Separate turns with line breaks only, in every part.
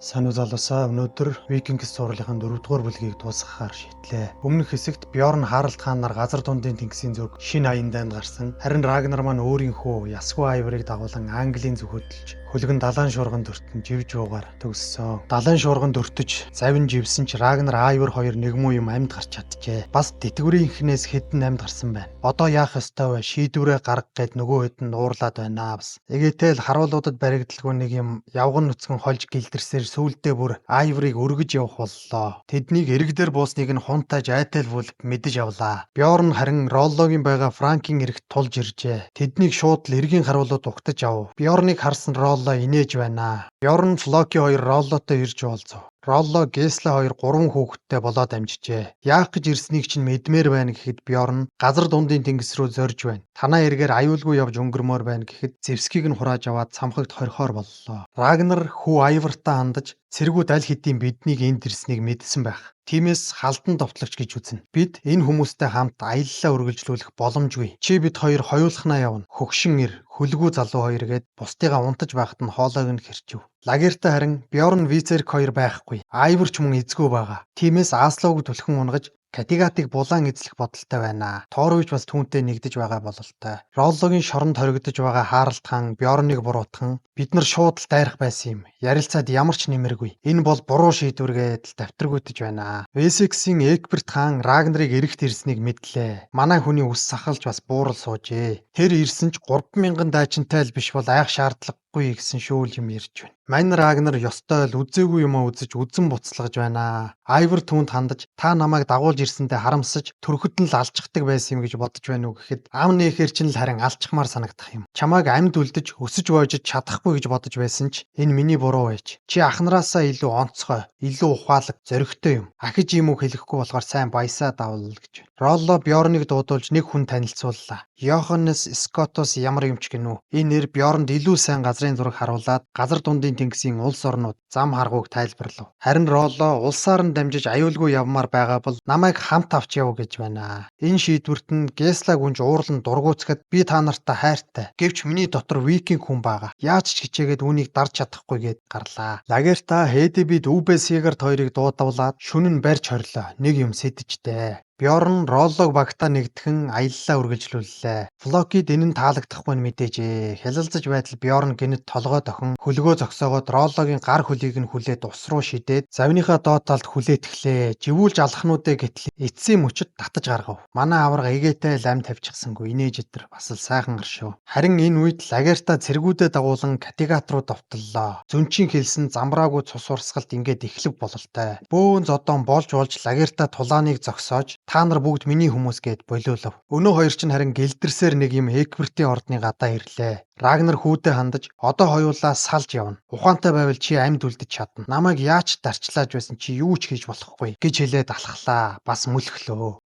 Сануу залуусаа өнөөдөр Викингс сургуулийн 4-р бүлгийг дуусгахаар шийдлээ. Өмнөх хэсэгт Бьорн Харалд хаан нар газар дундын тэнгисийн зүг шинэ аян дайнд гарсан. Харин Рагнар маань өөрийнхөө Ясгүй Айврыг дагуулan Английн зүг хөдөлж хөлгөн далайн шуурганд өртөн живж уугаар төгссөн. Далайн шуурганд өртөж завин живсэн ч Рагнар Айвар хоёр нэг муу юм амьд гарч чаджээ. Бас тэтгэврийнхнээс хэдэн амьд гарсан байна. Одоо яах ёстой вэ? Шийдвэрээ гаргах гээд нөгөө хэд нь уурлаад байна бас. Эгээтэл харуулуудад баригдалгүй нэг юм явган нүцгэн хольж гэлдэрсээр сүүлдээ бүр Айврыг өргөж явах боллоо. Тэднийг эрэгдэр буусныг нь хунтааж айтайлбул мэдэж явлаа. Бьорн харин Роллогийн байгаа Франкийн эрэгт тулж иржээ. Тэднийг шууд л эргийн харуулууд угтаж ав. Бьорныг харсан Ролло инээж байна. Бьорн Флоки хоёр Роллотой ирж уулзав. Ролло Гесле хоёр 3 хүүхэдтэй болоод амжжээ. Яах гэж ирснийг чинь мэдмээр байна гэхэд Бьорн газар дундын тэнгис рүү зорж байна. Танаа эргээр аюулгүй явж өнгөрмөр байна гэхэд Зевскийг нь хурааж аваад цамхагт хорхоор боллоо. Рагнар хүү Айвартаа хандаж цэргүүд аль хэдийн биднийг энд ирснийг мэдсэн байх. Тиймээс халдан довтлогч гэж үзнэ. Бид энэ хүмүүстэй хамт аяллаа үргэлжлүүлэх боломжгүй. Чи бид хоёр хоёулахнаа явна. Хөгшин ир, хөлгүү залуу хоёр гээд бусдыгаа унтаж байхад нь хоолойг нь хэрчив. Лагерта харин Бьорн Визерк хоёр байхгүй. Айвар ч мөн эзгүй байгаа. Тиймээс Аслог түлхэн унгаж Катигатыг булаан эзлэх бодолтой байна. Тоорович бас түүнтэй нэгдэж байгаа бололтой. Роллогийн шоронд хоригдож байгаа Харалд хаан Бьорныг буруутган бид нар шууд л дайрах байсан юм. Ярилцаад ямар ч нэмэргүй. Энэ бол буруу шийдвэргээд л давтаргуйтаж байна. Весексийн Эгберт хаан Рагнарыг эрэгт ирснийг мэдлээ. Манай хүний үс сахалж бас буурал суужээ. Тэр ирсэн ч 3,000 дайчинтай л биш бол айх шаардлагагүй гэсэн шүүл юм ярьж байна. Мань Рагнар ёстой л үзээгүй юм үзэж үзэн буцалгаж байна. Айвар түүнд хандаж та намайг дагуулж ирсэндээ харамсаж төрөхөд нь л алчдаг байсан юм гэж бодож байна уу гэхэд ам нээхэр чинь л харин алчмаар санагдах юм. Чамайг амьд үлдэж өсөж воожж чадахгүй гэж бодож байсан ч энэ миний буруу байж. Чи ахнараасаа илүү онцгой, илүү ухаалаг, зоригтой юм. Ахиж юм уу хэлэхгүй болохоор сайн баясаа давл гэж. Ролло Бьорныг дуудуулж нэг хүн танилцууллаа. Йоханнес Скотос ямар юм ч гинүү. Энэ нэр Бьорнд илүү сайн газрын зураг харуулад газар дундын тэнгисийн улс орнууд зам харгууг тайлбарлав. Харин Ролло улсаар нь дамжиж аюулгүй явмаар байгаа бол намайг хамт авч яв гэж байна. Энэ шийдвэрт нь Геслаг үнж уурлан дургуутсахад би та нартай хайртай. Гэвч миний дотор викинг хүн байгаа. Яаж ч хичээгээд үүнийг дарж чадахгүй гээд гарлаа. Лагерта Хедебид Үбэсигард хоёрыг дуудавлаад шүнэн барьж хорлоо. Нэг юм сэтжтэй. Бьорн Роллог багтаа нэгдэхэн аяллаа үргэлжлүүллээ. Флокид энэ нь таалагдахгүй нь мэдээжээ. Хялалцаж байтал Бьорн гинэт толгой дохин хөлгөө зогсоогоод Роллогийн гар хөлийг нь хүлээд ус руу шидээд завныхаа доод талд хүлээтгэлээ. Живүүлж алхнуудаа гэтэл эцсийн мөчөд татаж гаргав. Манай авраг эгээтэй лам тавьчихсангүй. Инээж өдр бас л сайхан гаршив. Харин энэ үед Лагерта цэргүүдэд дагуулan Катигат руу довтлоо. Зүнчийн хэлсэн замбраагүй цус урсгалт ингээд эхлэх бололтой. Бөөн зодон болж Лагерта тулааныг зогсоож та нар бүгд миний хүмүүс гээд болиулав. Өнөө хоёр ч харин гэлдэрсээр нэг юм Эгбертийн ордны гадаа ирлээ. Рагнар хүүдээ хандаж одоо хоёулаа салж явна. Ухаантай байвал чи амьд үлдэж чадна. Намайг яаж дарчлааж байсан чи юу ч хийж болохгүй гэж хэлээд алхлаа. Бас мөлхлөө.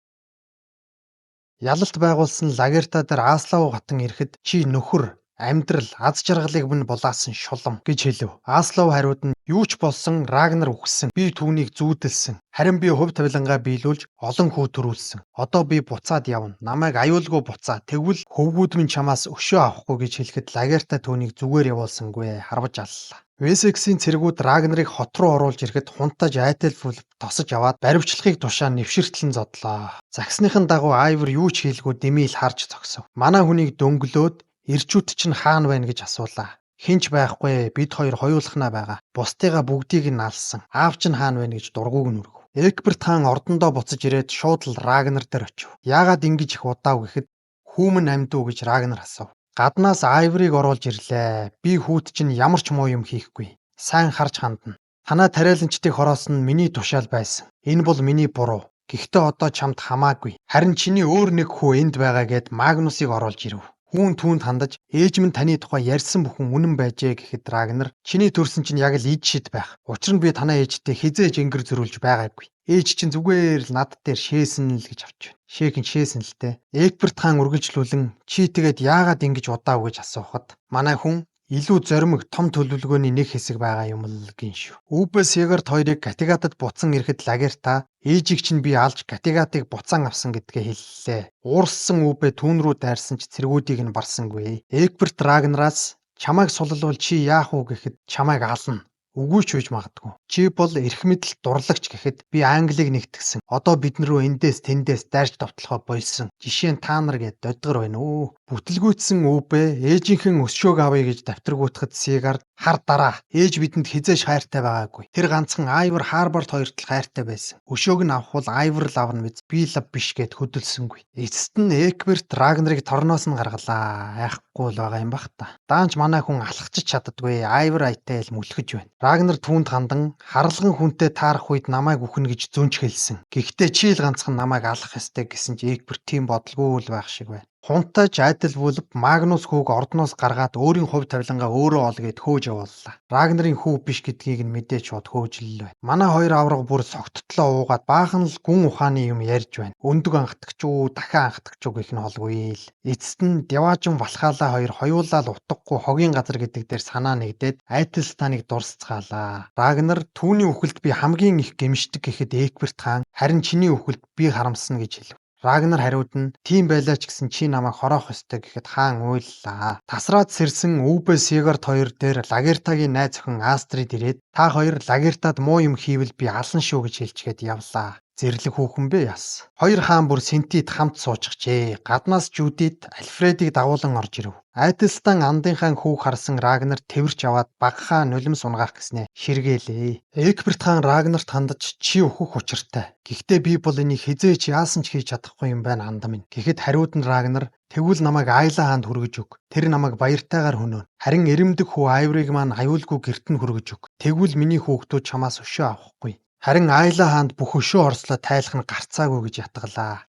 Ялалт байгуулсан Лагерта дээр Аслав хатан ирэхэд чи нөхөр амьдрал аз жаргалыг минь булаасан шулам гэж хэлв. Аслов хариуд нь юу ч болсон Рагнар үхсэн. Би түүнийг зүүдэлсэн. Харин би хувь тавилангаа биелүүлж олон хүү төрүүлсэн. Одоо би буцаад явна. Намайг аюулгүй буцаа. Тэгвэл хөвгүүд минь чамаас өшөө авахгүй гэж хэлэхэд Лагерта түүнийг зүгээр явуулсангүй. Харваж аллаа. Весексийн цэргүүд Рагнарыг хот руу оруулж ирэхэд хунтаж айтайлбал тосож аваад баривчлахыг тушаа нэвширтлэн зодлоо. Загсныхан дагуу Айвар юу ч хийлгүй дэмийл харж зогсов. Манай хүнийг дөнгөлөөд ирчүүд чинь хаана байна гэж асуулаа. Хинч байхгүй бид хоёр хоёулахнаа байгаа. Бусдыгаа бүгдийг нь алсан. Аав чинь хаана байна гэж дургууг нь өргөв. Эгберт хаан ордондоо буцаж ирээд шууд л Рагнар дээр очив. Яагаад ингэж их удаав гэхэд хүүмэн амьд уу гэж Рагнар асуув. Гаднаас Айврыг оруулж ирлээ. Би хүүт чинь ямар ч муу юм хийхгүй. Сайн харж хандна. Танаа тариаланчдыг хороосон нь миний тушаал байсан. Энэ бол миний буруу. Гэхдээ одоо чамд хамаагүй. Харин чиний өөр нэг хүү энд байгаа гэд Магнусыг оруулж ирв. Хүүн түүнд хандаж ээж минь таны тухай ярьсан бүхэн үнэн байжээ гэхэд Рагнар чиний төрсөн чинь яг л ид шид байх. Учир нь би танаа ээжтэй хизээж ингэр зөрүүлж байгаагүй. Ээж чинь зүгээр л над дээр шээсэн л гэж авч байна. Шээхэн шээсэн л дээ. Эгберт хаан үргэлжлүүлэн чи тэгээд яагаад ингэж удаав гэж асуухад манай хүн илүү зоримог том төлөвлөгөөний нэг хэсэг байгаа юм л гинш. Үбэсигард хоёрыг Катигатад буцан ирэхэд Лагерта ээжийг чинь би алж Катигатыг буцаан авсан гэдгээ хэллээ. Уурссан Үбэ түүн рүү дайрсан ч цэргүүдийг нь барсангүй. Эгберт Рагнараас чамайг суллвал чи яах вэ гэхэд чамайг ална. Үгүй ч үж магадгүй. Чи бол эрх мэдэл дурлагч гэхэд би Англиг нэгтгсэн. Одоо бид наруу эндээс тэндээс дайрч довтлохоо болсон. Жишээ нь та нар гээд додгор байна уу? Бүтэлгүйтсэн өвбэ ээжийнхэн өсшөөг авъя гэж давтаргуутахад Сигард хар дараа. Ээж бидэнд хизээш хайртай байгаагүй. Тэр ганцхан Айвор Харбарт хоёрт л хайртай байсан. Өшөөг нь авах бол Айвор л авна биз. Би лав биш гэд хөдөлсөнгүй. Эцэст нь Экберт Рагнарыг торноос нь гаргалаа. Айхгүй л байгаа юм бах та. Даанч манай хүн алхачих чаддаггүй. Айвор айтай л мүлхэж байна. Рагнар түүнд хандан харлаган хүнтэй таарах үед намайг үхнэ гэж зөнч хэлсэн. Гэхдээ чи л ганцхан намайг алах ёстой гэсэн чи Экберт тийм бодлого л байх шиг байна. Хунтаж айдал бүлв Магнус хүүг ордноос гаргаад өөрийн хувь тавилангаа өөрөө ол гэд хөөж явууллаа. Рагнарын хүү биш гэдгийг нь мэдээч бод хөөжлөл байна. Манай хоёр авраг бүр согттлоо уугаад баахан л гүн ухааны юм ярьж байна. Өндөг анхдагч уу, дахин анхдагч уу гэх нь холгүй л. Эцэст нь Деважин Валхаалаа хоёр хоёулаа л утгагүй хогийн газар гэдэг дээр санаа нэгдээд айдал станыг дурсцгаалаа. Рагнар түүний үхэлд би хамгийн их гэмшдэг гэхэд Экберт хаан харин чиний үхэлд би харамсна гэж хэлв. Рагнар хариуд нь тийм байлаа ч гэсэн чи намайг хороох ёстой гэхэд хаан уйллаа. Тасраад сэрсэн Өвбэ Сигард хоёр дээр Лагертагийн найз охин Астрид ирээд та хоёр Лагертад муу юм хийвэл би алан шүү гэж хэлчихээд явлаа. Зэрлэг хүүхэн бэ яс. Хоёр хаан бүр Сентид хамт суучихжээ. Гаднаас Жюдит Альфредийг дагуулan орж ирэв. Айдалстан андынхаа хүүг харсан Рагнар тэрвэрч аваад багхаа нулимс унгаах гэснээ ширгээлээ. Экберт хаан Рагнарт хандаж чи өөхөх учиртай. Гэхдээ би бол энийг хизээч яасан ч хийж чадахгүй юм байна андам минь. Гэхэд хариуд нь Рагнар тэгвэл намайг Айла хаанд хүргэж өг. Тэр намайг баяртайгаар хөнөөнө. Харин эрэмдэг хүү Айврыг маань аюулгүй гэрт нь хүргэж өг. Тэгвэл миний хүүхдүүд чамаас өшөө авахгүй. Харин Айла хаанд бүх өшөө орслоо тайлах нь гарцаагүй гэж ятгалаа.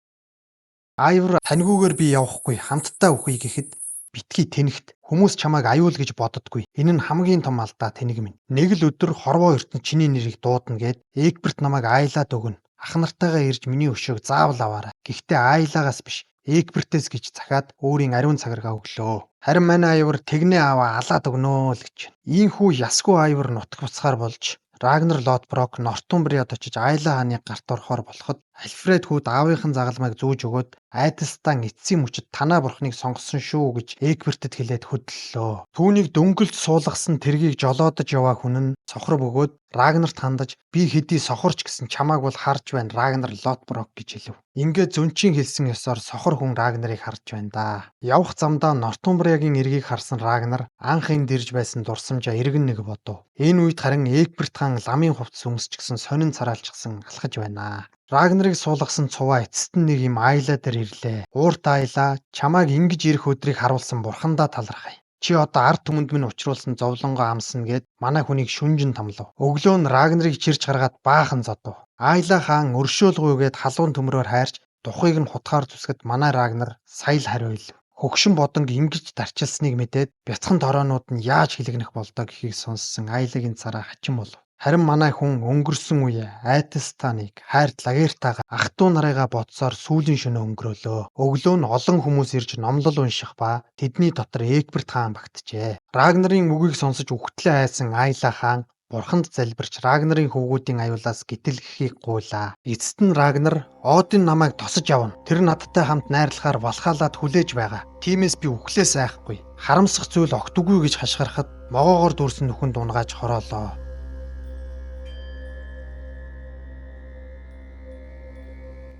Айвор таньгүйгээр би явахгүй хамтдаа үхье гэхэд битгий тэнэгт хүмүүс чамайг аюул гэж боддоггүй. Энэ нь хамгийн том алдаа тэнэг минь. Нэг л өдөр хорвоо ертөнд чиний нэрийг дуудана гэд Экберт намайг Айлаад өгнө. Ах нартайгаа ирж миний өшөөг заавал аваарай. Гэхдээ Айлагаас биш Экбертээс гэж захаад өөрийн ариун цагиргаа өглөө. Харин манай Айвор тэгнээ аваа алаад өгнөө л гэж. Ийхүү ясгүй Айвор нутаг буцахаар болж Рагнар Лотброк Нортумбриад очиж Айла хааны гарт орохоор болоход Альфред хүүд аавынхан загалмайг зүүж өгөөд айдалстан эцсийн мөчөд танаа бурхныг сонгосон шүү гэж Экбертэд хэлээд хөдлөлөө. Түүнийг дөнгөлд суулгасан тэргийг жолоодож яваа хүн нь сохор бөгөөд Рагнарт хандаж би хэдий сохорч гэсэн чамааг бол харж байна Рагнар Лотброк гэж хэлв. Ингээд зөнчийн хэлсэн ёсоор сохор хүн Рагнарыг харж байна да. Явх замдаа Нортумбриагийн эргийг харсан Рагнар анх энд ирж байсан дурсамжаа эргэн нэг бодов. Энэ үед харин Экберт хаан ламын хувцас өмсчихсэн сонин цараалчсан алхаж байна. Рагнарыг суулгасан цуваа эцэст нь нэг юм Айла дээр ирлээ. Уурт Айла чамайг ингэж ирэх өдрийг харуулсан бурхандаа талархая. Чи одоо ард түмэнд минь учруулсан зовлонгоо амсна гэд манай хүнийг шүнжин томлов. Өглөө нь Рагнарыг чирч гаргаад баахан зодов. Айла хаан өршөөлгүйгээд халуун төмрөөр хайрч тухыг нь хутгаар зүсгэд манай Рагнар сая л хариулв. Хөгшин бодонг ингэж дарчилсныг мэдээд бяцхан тороонд нь яаж хилэгнэх болдоо гэхийг сонссон Айлагийн цараа хачин болов. Харин манай хүн өнгөрсөн үе Айдалстаныг хайрт Лагертаага ах トゥ нарыгаа бодсоор сүүлийн шөнө өнгөрөөлөө. Өглөө нь олон хүмүүс ирж номлол унших ба тэдний дотор Экберт хаан багтжээ. Рагнарын үгийг сонсож үхтлээ айсан Айла хаан бурханд залбирч Рагнарын хөвгүүдийн аюулаас гítэлгэхийг гуйлаа. Эцэст нь Рагнар Один намайг тосож явна. Тэр надтай хамт найрлахаар Валхаалаад хүлээж байгаа. Тиймээс би үхлээс айхгүй. Харамсах зүйл огтгүй гэж хашгирахад могоогоор дүүрсэн нүхэнд унгааж хороолоо.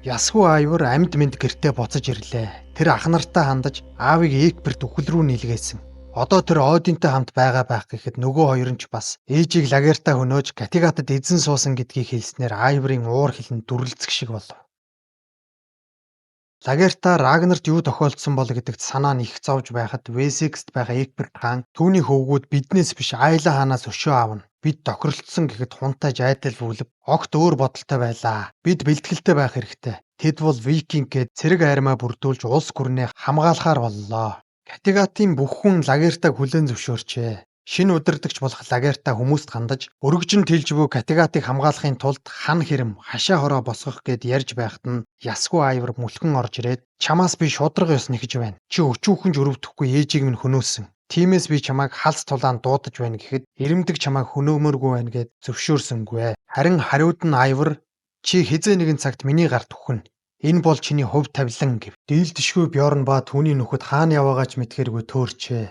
Ясгүй Айвор амьд мэд гэртээ буцаж ирлээ. Тэр ах нартай хандаж аавыг Экберт үхэл рүү нийлгээсэн. Одоо тэр Одинтэй хамт байгаа байх гэхэд нөгөө хоёр нь ч бас ээжийг Лагерта хөнөөж Катигатад эзэн суусан гэдгийг хэлснээр Айворын уур хилэн дүрлцэх шиг болов. Лагерта Рагнарт юу тохиолдсон бол гэдэгт санаа нь их зовж байхад Весекст байгаа Экберт хаан түүний хөвгүүд биднээс биш Айла хаанаас өшөө аавна. Бид тохиролцсон гэхэд хунтаж айдал бүлэв. Огт өөр бодолтой байлаа. Бид бэлтгэлтэй байх хэрэгтэй. Тэд бол викинг гээд цэрэг айрмаа бүрдүүлж улс гүрнээ хамгаалахаар боллоо. Катигатын бүх хүн Лагертаг хүлээн зөвшөөрчээ. Шинэ удирдагч болох Лагерта хүмүүст хандаж өргөжин тэлж буй Катигатыг хамгаалахын тулд хан хэрэм хашаа хороо босгох гэд ярьж байхад нь ясгүй Айвор мүлхэн орж ирээд чамаас би шудраг ёс нэхэж байна. Чи өчүүхэн ч өрөвдөхгүй ээжийг минь хөнөөсөн. Тиймээс би чамайг халс тулаанд дуудаж байна гэхэд эрэмдэг чамайг хөнөөмөргүй байна гэд зөвшөөрсөнгүй. Харин хариуд нь Айвор чи хизээ нэгэн цагт миний гарт үхнэ. Энэ бол чиний хувь тавилан гэв. Дийлдэшгүй Бьорн ба түүний нөхөд хаана яваагаач мэдхээргүй төөрчээ.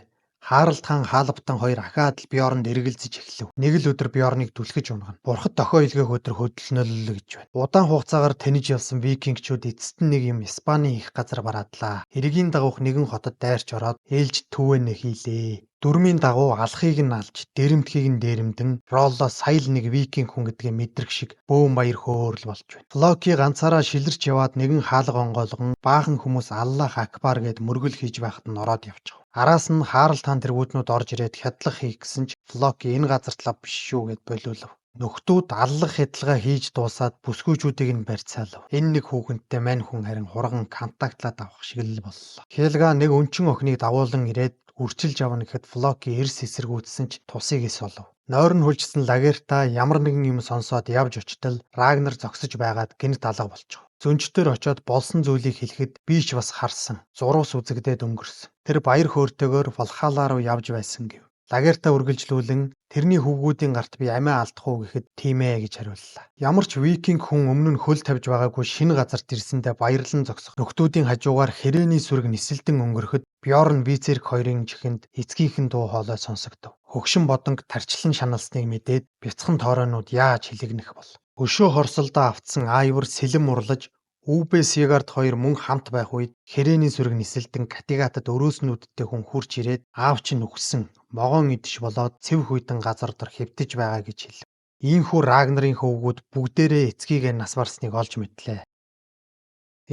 Харалт хаан Хаалбатан хоёр ахаад л Бьорнд эргэлзэж эхлэв. Нэг л өдөр Бьорныг түлхэж унгана. Бурхад дохио илгээх өдөр хөдөлнөлөө гэж байна. Удаан хугацаагаар тэнэж явсан викингчүүд эцэст нь нэг юм Испаний их газар бараадлаа. Хэргийн дагуух нэгэн хотод дайрч ороод ээлж түүвэнэ хийлээ. Дүрмийн дагуу алхахыг нь алж, дээрэмдхийг нь дээрэмдэн, Ролло сая л нэг викинг хүн гэдгээ мэдрэх шиг бөөн баяр хөөрөл болж байна. Флоки ганцаараа шилэрч яваад нэгэн хаалга онгойлгон баахан хүмүүс Аллах Акбар гэд мөргөл хийж байхад нь ороод явчих. Араас нь Харалт хаан тэргүүтнүүд орж ирээд хядлах хийх гэсэн ч Флоки энэ газар талаа биш шүү гэд болиулав. Нөхдүүд аллах хядалгаа хийж дуусаад бүсгүйчүүдийг нь барьцаалав. Энэ нэг хүүхэнтэй мань хүн харин хурган контактлаад авах шиг л боллоо. Хелга нэг өнчин охиныг дагуулan ирээд үрчилж авна гэхэд Флоки эрс эсэргүүцсэн ч тусыг ис олов. Нойр нь хүлжсэн Лагерта ямар нэгэн юм сонсоод явж очтол Рагнар зогсож байгаад гэнэт алга болчих. Зөнчтөр очоод болсон зүйлийг хэлэхэд би ч бас харсан. Зурус үзэгдээд өнгөрсөн. Тэр баяр хөөртэйгээр Валхалаа руу явж байсан гэв. Лагерта үргэлжлүүлэн тэрний хөвгүүдийн гарт би амиа алдах уу гэхэд тийм ээ гэж хариуллаа. Ямар ч викинг хүн өмнө нь хөл тавьж байгаагүй шинэ газарт ирсэндээ баярлан зогсох. Нөхдүүдийн хажуугаар Хэрэний сүрэг нисэлдэн өнгөрөхөд Бьорн Вицерк хоёрын чихэнд эцгийнхэн дуу хоолой сонсогдов. Хөгшин бодонг тарчлан шаналсныг мэдээд бяцхан тооройнууд яаж хилэгнэх бол. Өшөө хорсолдоо автсан Айвар сэлэм урлаж Үбэ Сигард хоёр мөн хамт байх үед Хэрэний сүрэг нисэлдэн Катигатад өрөөснүүдтэй хүн хурж ирээд аав чинь үхсэн могоон идэж болоод цэвх үйдэн газар дор хэвтэж байгаа гэж хэлв. Ийхүү Рагнарын хөвгүүд бүгдээрээ эцгийгээ нас барсныг олж мэдлээ.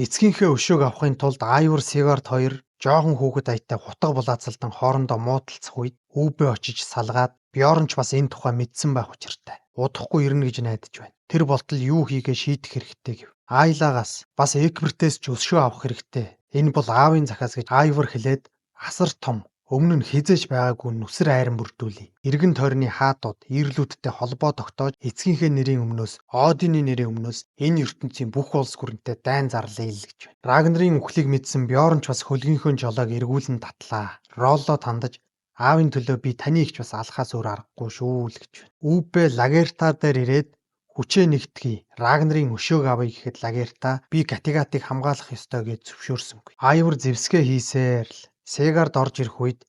Эцгийнхээ өшөөг авахын тулд Айвар Сигард хоёр жоохон хүүхэд аятай хутга булаацалдан хоорондоо муудалцах үед Үбэ очиж салгаад Бьорн ч бас энэ тухай мэдсэн байх учиртай. Удахгүй ирнэ гэж найдаж байна. Тэр болтол юу хийгээ шийдэх хэрэгтэй гэв. Айлагаас бас Экбертээс ч өшөө авах хэрэгтэй. Энэ бол аавын захаас гэж Айвар хэлээд асар том өмнө нь хизээж байгаагүй нүсэр айран бүрдүүлээ. Иргэн тойрны хаадууд ирлүүдтэй холбоо тогтоож эцгийнхээ нэрийн өмнөөс Одины нэрийн өмнөөс энэ ертөнцийн бүх улс гүрэнтэй дайн зарлаа л гэж байна. Рагнарын үхлийг мэдсэн Бьорн ч бас хөлгийнхөө жолоог эргүүлэн татлаа. Ролло тандаж аавын төлөө би таны ихч бас алхаас өөр аргагүй шүү л гэж байна. Үбэ Лагерта дээр ирээд хүчээ нэгтгэе. Рагнарын өшөөг авъя гэхэд Лагерта би Катигатыг хамгаалах ёстой гэж зөвшөөрсөнгүй. Айвар зэвсгээ хийсээр л Сегард орж ирэх үед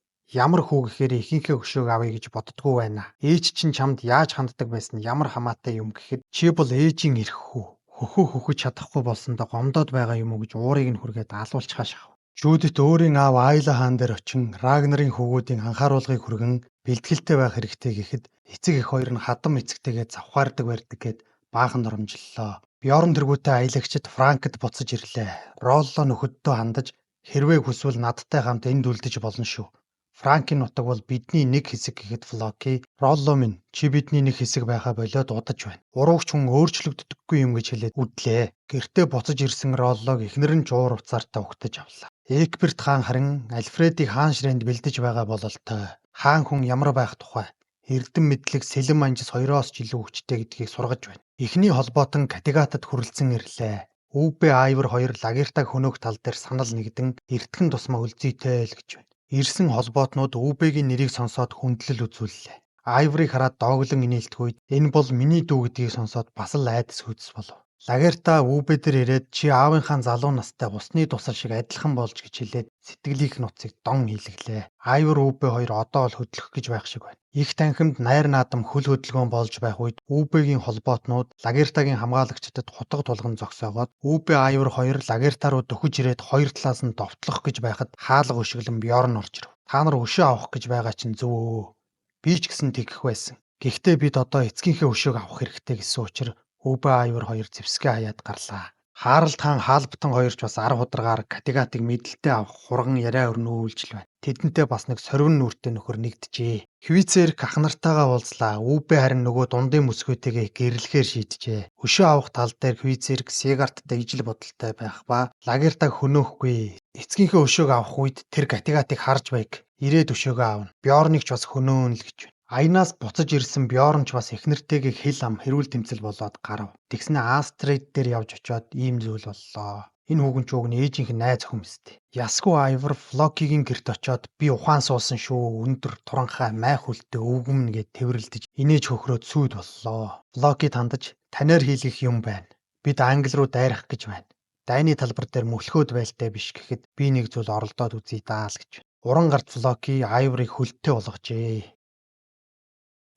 ямар хүү гэхээр ихэнхээ өшөөг авъя гэж боддгоо байна. Ээж чинь чамд яаж ханддаг байсан ямар хамаатай юм гэхэд чи бол ээжийн эрх хүү. Хөхөө хөхөж чадахгүй болсондоо гомдоод байгаа юм уу гэж уурыг нь хүргээд алуулчихаа шахав. Жюдит өөрийн аав Айла хаан дээр очин Рагнарын хөвгүүдийн анхааруулгыг хүргэн бэлтгэлтэй байх хэрэгтэй гэхэд эцэг эх хоёр нь хадам эцэгтэйгээ завхаардаг барьдаг гэд баахан доромжллоо. Бьорн тэргүүтээ аялагчид Франкд буцаж ирлээ. Ролло нөхөддөө хандаж хэрвээ хүсвэл надтай хамт энд үлдэж болно шүү. Франкийн нутаг бол бидний нэг хэсэг гэхэд Флоки, Ролло минь чи бидний нэг хэсэг байхаа болоод удаж байна. Уруугч хүн өөрчлөгддөггүй юм гэж хэлээд үдлээ. Гэртээ буцаж ирсэн Роллог эхнэр нь жуур уцаартай угтаж авлаа. Экберт хаан харин Альфредийг хаан ширээнд бэлдэж байгаа бололтой. Хаан хүн ямар байх тухай эрдэм мэдлэг сэлэм анжис хоёроос ч илүү хүчтэй гэдгийг сургаж байна. Эхний холбоотон Катигатад хүрэлцэн ирлээ. Үбэ Айвар хоёр Лагертаг хөнөөх тал дээр санал нэгдэн эртхэн тусмаа үлзийтэй л гэж байна. Ирсэн холбоотнууд Үбэгийн нэрийг сонсоод хүндлэл үзүүллээ. Айврыг хараад дооглон инээлтэх үед энэ бол миний дүү гэдгийг сонсоод бас л айдас хүйдэс болов. Лагерта Үбэ дээр ирээд чи аавынхаа залуу настай усны тусал шиг адилхан болж гэж хэлээд сэтгэлийнх нуцыг дон хийлгэлээ. Айвар Үбэ хоёр одоо л хөдлөх гэж байх шиг байна. Их танхимд найр наадам хөл хөдөлгөөн болж байх үед Үбэгийн холбоотнууд Лагертагийн хамгаалагчдад хутга тулган зогсоогоод Үбэ Айвар хоёр Лагерта руу дөхөж ирээд хоёр талаас нь довтлох гэж байхад хаалга өшөглөн Бьорн орж ирв. Та нар өшөө авах гэж байгаа чинь зөв өө. Би ч гэсэн тэгэх байсан. Гэхдээ бид одоо эцгийнхээ өшөөг авах хэрэгтэй гэсэн учраас Үбэ Айвар хоёр зэвсгээ хаяад гарлаа. Харалт хаан Хаалбатан хоёр ч бас 10 хударгаар Катигатыг мэдлэлтэй авах хурган яриа өрнүүлж л байна. Тэдэнтэй бас нэг сорвин нүртэй нөхөр нэгджээ. Хвицерк ах нартайгаа уулзлаа. Үбэ харин нөгөө дундын мөсгөөтэйгээ гэрлэхээр шийджээ. Өшөө авах тал дээр Хвицерк Сегарттай ижил бодолтой байх ба Лагертаг хөнөөхгүй. Эцгийнхээ өшөөг авах үед тэр Катигатыг харж байг. Ирээд өшөөгөө аавна. Бьорныг ч бас хөнөөн л гэж байна. Аянаас буцаж ирсэн Бьорн ч бас эхнэртэйгээ хил ам хэрүүл тэмцэл болоод гарав. Тэгснэ Астрид дээр явж очиод ийм зүйл боллоо. Энэ хүүхэн ч уг нь ээжийнх нь найз охин мэт. Ясгүй Айвар Флокигийн гэрт очиод би ухаан суусан шүү. Өндөр туранхай майх үлдээ өвгөмнө гэд тэрвэрлдэж инээж хөхрөөд сүйд боллоо. Флоки тандаж танаар хийлгэх юм байна. Бид Англи руу дайрах гэж байна. Дайны талбар дээр мөлхөөд байлтай биш гэхэд би нэг зүйл оролдоод үзье даа л гэж. Уран гарт Флоки Айворыг хөлттэй болгожээ.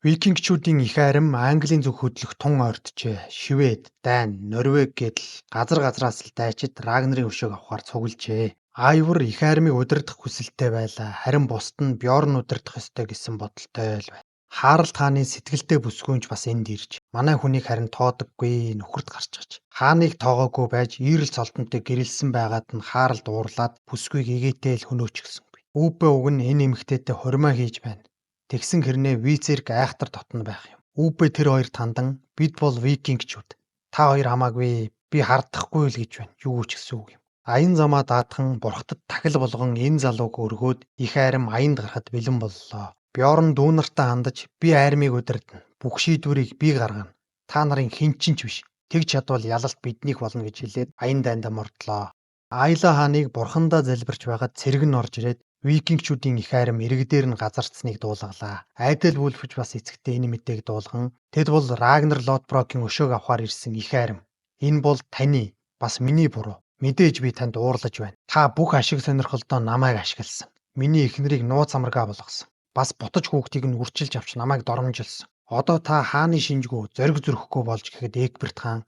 Викингчүүдийн их айрам Английн зүг хөдлөх тун ойртжээ. Швед, Дани, Норвег гэдэл газар газраас л дайчид Рагнарын өшөөг авахар цуглжээ. Айвор их айрмыг удирдах хүсэлтэй байлаа. Харин бусд нь Бьорн удирдах ёстой гэсэн бодолтой л байна. Харалт хааны сэтгэлдээ бүсгүйнч бас энд ирж манай хүнийг харин тоодоггүй нөхөрт гарчгаж. Хааныг тоогоогүй байж ийрэл цолтонтой гэрэлсэн байгаад нь Харалт уурлаад бүсгүйг эгээтэй л хөнөөчихсөнгүй. Үүбэ уг нь энэ эмэгтэйтэй хормоо хийж байна. Тэгсэн хэрнээ вицер гайхтар дотно байх юм. Үүбэ тэр хоёрт хандан бид бол викингчүүд. Та хоёр хамаагүй би хардахгүй л гэж байна. Юу ч гэсэн үг юм. Аян замаа даатхан бурхтад тахил болгон энэ залууг өргөөд их айрам аянд гарахад бэлэн боллоо. Бьорн дүүнартаа хандаж би айрмыг удирдна. Бүх шийдвэрийг би гаргана. Та нарын хинчин ч биш. Тэгж чадвал ялалт биднийх болно гэж хэлээд аян дайндаа мордлоо. Айла хааныг бурхандаа залбирч байгаад цэрэг нь орж ирээд викингчүүдийн их айрам иргэдээр нь газарцсныг дуулгалаа. Айдал вүлфж бас эцэгтэй энэ мэдээг дуулган тэд бол Рагнар Лотброкийн өшөөг авахар ирсэн их айрам. Энэ бол таны бас миний буруу. Мэдээж би танд уурлаж байна. Та бүх ашиг сонирхолдоо намайг ашигласан. Миний эхнэрийг нууц амаргаа болгосон. Бас бутаж хүүхдийг нь үрчилж авч намайг доромжилсан. Одоо та хааны шинжгүй зориг зөрөхгүй болж гэхэд Эгберт хаан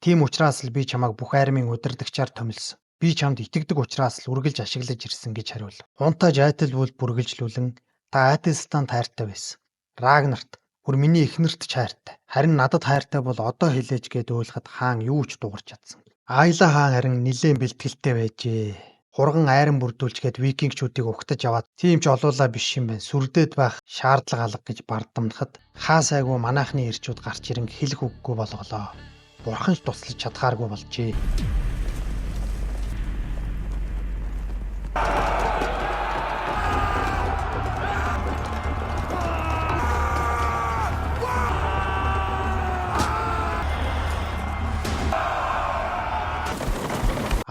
тийм учраас л би чамайг бүх айрмын удирдагчаар томилсон. Би чамд итгэдэг учраас л үргэлж ашиглаж ирсэн гэж хариулв. Унтаж Айтал бүл бүргэлжлүүлэн та Айталстан хайртай байсан. Рагнарт бүр миний эхнэрт ч хайртай. Харин надад хайртай бол одоо хэлээч гэд уйлахад хаан юу ч дуугарч чадсан. Айла хаан харин нилээн бэлтгэлтэй байжээ. Хурган айран бүрдүүлчгээд викингчүүдийг угтаж аваад тийм ч олуулаа биш юм байна. Сүрдээд байх шаардлага алга гэж бардамнахад хаа сайгүй манайхны ирчүүд гарч ирэн хэлэх үггүй болголоо. Бурхан ч туслаж чадхааргүй болжээ.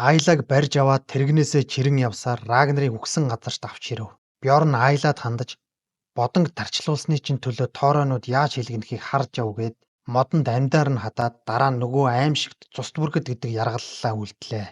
Айлаг барьж аваад тэрэгнээсээ чирэн явсаар Рагнарыг үгсэн газарт авч ирэв. Бьорн Айлад хандаж бодонг тарчлуулсны чинь төлөө тоороонууд яаж хэлгэнхийг харж явгээд модонд амьдаар нь хадаад дараа нь нөгөө аимшигт цус бүргэд гэдэг яргаллаа үлдлээ.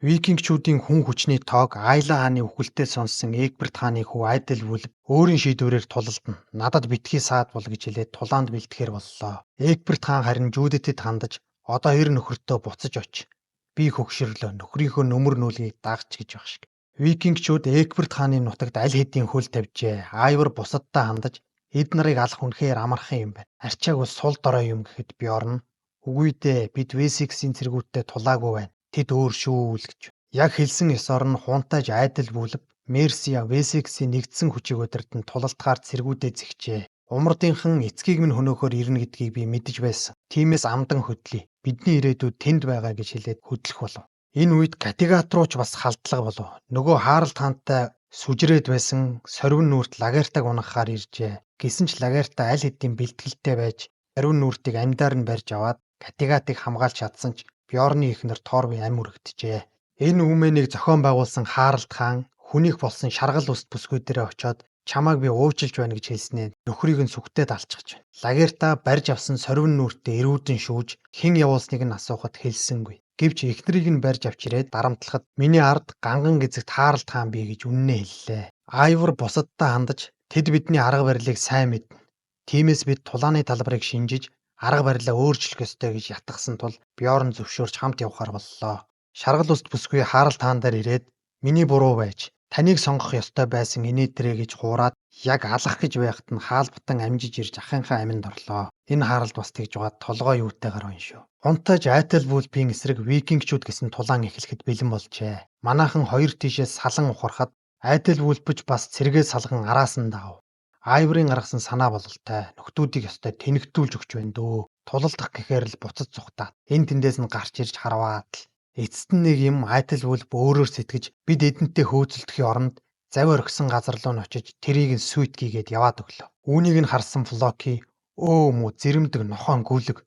Викингчүүдийн хүн хүчний тоог Айла хааны үхэлтэй сонссон Эгберт хааны хүү Айдал бүлэг өөрийн шийдвэрээр тулалдана. Надад битгий саад бол гэж хэлээд тулаанд бэлтгэхэр боллоо. Эгберт хаан харин Жүүдэтэд хандаж одоо эр нөхөртөө буцаж очив. Би хөгшөрлөө нөхрийнхөө нөмөр нүүлгийг дагч гэж баг шиг. Викингчүүд Эгберт хааны нутагт аль хэдийн хөл тавьжээ. Айвор бусадтай хандаж эд нарыг алах үнэхээр амархан юм байна. Арчааг бол сул дорой юм гэхэд Бьорн үгүй дээ бид Весиксийн цэргүүдтэй тулаагүй байна. Тэд өөр шүү л гэж. Яг хэлсэн ёсоор нь хунтааж Айдал бүлэв Мерсия Весиксийн нэгдсэн хүчийг удирдан тулалтахаар цэргүүдэд зэгчээ. Умардынхан эцгийг минь хөнөөхөөр ирнэ гэдгийг би мэдэж байсан. Тиймээс амдан хөдлөе. Бидний ирээдүйд тэнд байгаа гэж хэлээд хөдлөх болов. Энэ үед Катигат руу ч бас халдлага болов. Нөгөө Харалт хаантай сүжрээд байсан сорвин нүрт Лагертаг унахаар иржээ. Гэсэн ч Лагерта аль хэдийн бэлтгэлтэй байж сорвин нүртийг амьдаар нь барьж аваад Катигатыг хамгаалж чадсан ч Бьорны эхнэр Торби ам үрэгдэжээ. Энэ үмэнийг зохион байгуулсан Харалт хаан хүнийх болсон шаргал үст бүсгүй дээрээ очиод чамайг би уужилж байна гэж хэлснээр нөхрийг нь сүгтээд алчгаж байна. Лагерта барьж авсан сорвин нүртээ эрүүдэн шүүж хэн явуулсныг нь асуухад хэлсэнгүй. Гэвч эхнэрийг нь барьж авч ирээд дарамтлахад миний ард ганган гизэгт Харалт хаан бий гэж үннээ хэллээ. Айвор бусадтай хандаж тэд бидний арга барилыг сайн мэднэ. Тиймээс бид тулааны талбарыг шинжиж арга барилаа өөрчлөх ёстой гэж ятгсан тул Бьорн зөвшөөрч хамт явахаар боллоо. Шаргал үст бүсгүй Харалт хаан дээр ирээд миний буруу байж таныг сонгох ёстой байсан инээдрээ гэж хуураад яг алах гэж байхад нь хаалбатан амжиж ирж ахынхаа аминд орлоо. Энэ Харалт бас тэгж угаад толгой юутайгаар байна шүү. Унтаж Айтал бүлбийн эсрэг викингчүүд гэсэн тулаан эхлэхэд бэлэн болжээ. Манайхан хоёр тишээс салан ухрахад Айтал бүлбэж бас цэргээ салган араас нь даав. Айврын гаргасан санаа бололтой нөхдүүдийг ёстой тэнэгтүүлж өгч байна дөө. Тулалдах гэхээр л буцаж зүхтаа. Энд тэндээс нь гарч ирж харваад л эцэст нь нэг юм Айтал бүлб өөрөөр сэтгэж бид эдэнтэй хөөцөлдөхийн оронд завь орхисон газар руу н очиж тэрийг нь сүйтгийгээд яваад өглөө. Үүнийг нь харсан Флоки өө мө зэрэмдэг нохон гүлэг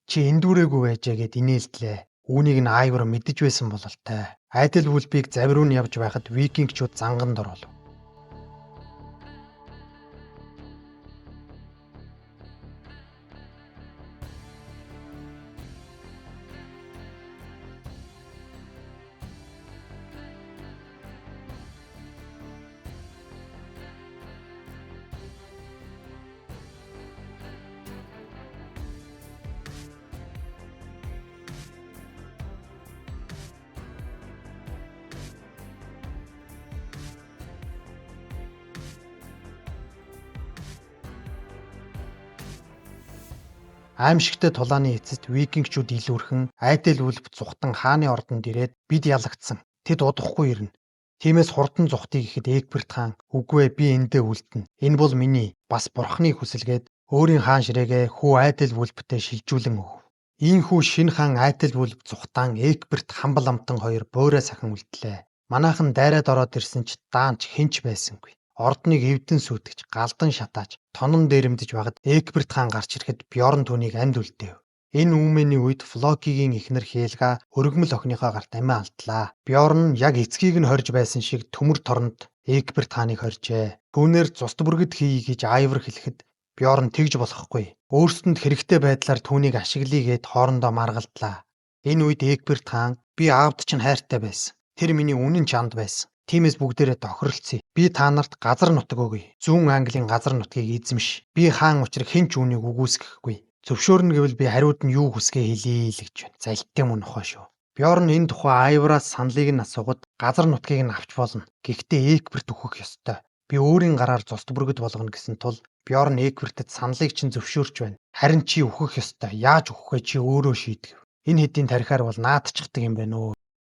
чи эндүүрээгүй байжээ гэд инээлтлээ. Үүнийг нь Айвор мэдэж байсан бололтой. Айтал бүлбийг завь руу нь явж байхад викингчүүд занганд орвол. Аимшигтай тулааны эцэст викингчүүд илүүрхэн айдэл үлб зүхтан хааны ордонд ирээд бид ялагдсан. Тэд удахгүй ирнэ. Тиймээс хурдан зүхтыг ихэд Эгберт хаан үгүй би эндээ үлдэнэ. Энэ бол миний бас бурхны хүсэлгээд өөрийн хаан ширээгээ хүү айдэл үлбтэй шилжүүлэн өг. Ийхүү шинэ хаан айдэл үлб зүхтаан Эгберт хамбал амтан хоёр буурай сахин үлдлээ. Манайхан дайраад ороод ирсэн ч даанч хинч байсангүй. Ордныг эвдэн сүйтгэж, галдан шатааж, тонон дээрэмдэж багад Эгберт хаан гарч ирэхэд Бьорн түүнийг анд үлдээв. Энэ үүмэний үед Флокигийн эхнэр Хельга өргөмөл охиныхоо гарт амиа алдлаа. Бьорн яг эцгийг нь хорж байсан шиг төмөр торнд Эгберт хааныг хоржээ. Түүнээр цусд бүргэд хийе гэж Айвар хэлэхэд Бьорн тэгж болохгүй. Өөрсдөнд хэрэгтэй байдлаар түүнийг ашиглая гэд хоорондоо маргалдлаа. Энэ үед Эгберт хаан би аавд чинь хайртай байсан. Тэр миний үнэн чанд байсан. Тиймээс бүгдээрээ тохиролцъё. Би та нарт газар нутаг өгье. Зүүн Английн газар нутгийг эзэмш. Би хаан учрах хэн ч үүнийг үгүйсгэхгүй. Зөвшөөрнө гэвэл би хариуд нь юу хүсгээ хэлье л гэж байна. За илтээ мөн ухаа шүү. Бьорн энэ тухай Айвараас саналыг нь асуугаад газар нутгийг нь авч болно. Гэхдээ Эгберт өгөх ёстой. Би өөрийн гараар цусд бүргэд болгоно гэсэн тул Бьорн Эгбертэд саналыг чинь зөвшөөрч байна. Харин чи өгөх ёстой. Яаж өгөхөө чи өөрөө шийдэв. Энэ хэдийн тарихаар бол наадчихдаг юм байна өө.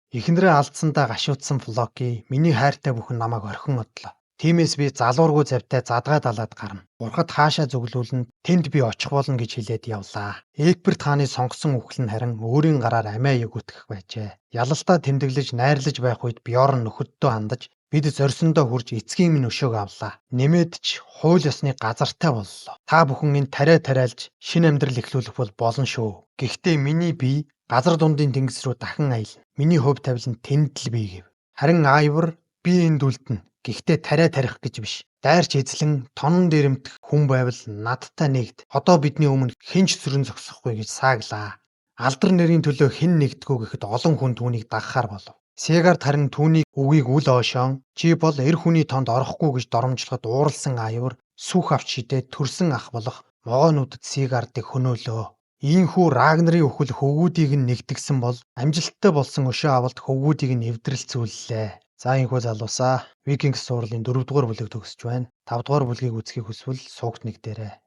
Эхнэрээ алдсандаа гашуутсан Флоки миний хайртай бүхэн намайг орхин одлоо. Тиймээс би залуургүй завтай задгаа далаад гарна. Бурхад хаашаа зөвлүүлнэ тэнд би очих болно гэж хэлээд явлаа. Эгберт хааны сонгосон үхэл нь харин өөрийн гараар амиа өгөтгөх байжээ. Ялалтаа тэмдэглэж найрлаж байх үед Бьорн нөхөддөө хандаж бид зорьсондоо хурж эцгийн минь өшөөг авлаа. Нэмээд ч хууль ёсны газартай боллоо. Та бүхэн энэ тариалж шинэ амьдрал эхлүүлэх бол болно шүү. Гэхдээ миний бие газар дундын тэнгис рүү дахин аялна. Миний хувь тавилан тэнд л бий гэв. Харин Айвар би энд үлдэнэ. Гэхдээ тарих гэж биш. Дайрч эзлэн тонон дээрэмдэх хүн байвал надтай нэгд. Одоо бидний өмнө хинч сүрэн зогсохгүй гэж сааглаа. Алдар нэрийн төлөө хэн нэгдгүү гэхэд олон хүн түүнийг дагахаар болов. Сегард харин түүнийг үгийг үл оошоон чи бол эр хүний тонд орохгүй гэж доромжлоход ууралсан Айвар сүх авч шидээд төрсөн ах болох могоонуудад Сегардыг хөнөөлөө. Ийхүү Рагнарын өхөл хөвгүүдийг нь нэгтгсэн бол амжилттай болсон өшөө авалт хөвгүүдийг нь эвдрэлцүүллээ. За ийхүү залуусаа Викинг суурлийн 4 дугаар бүлэг төгсөж байна. 5 дугаар бүлгийг үзхийг хүсвэл суугт нэг дээрээ.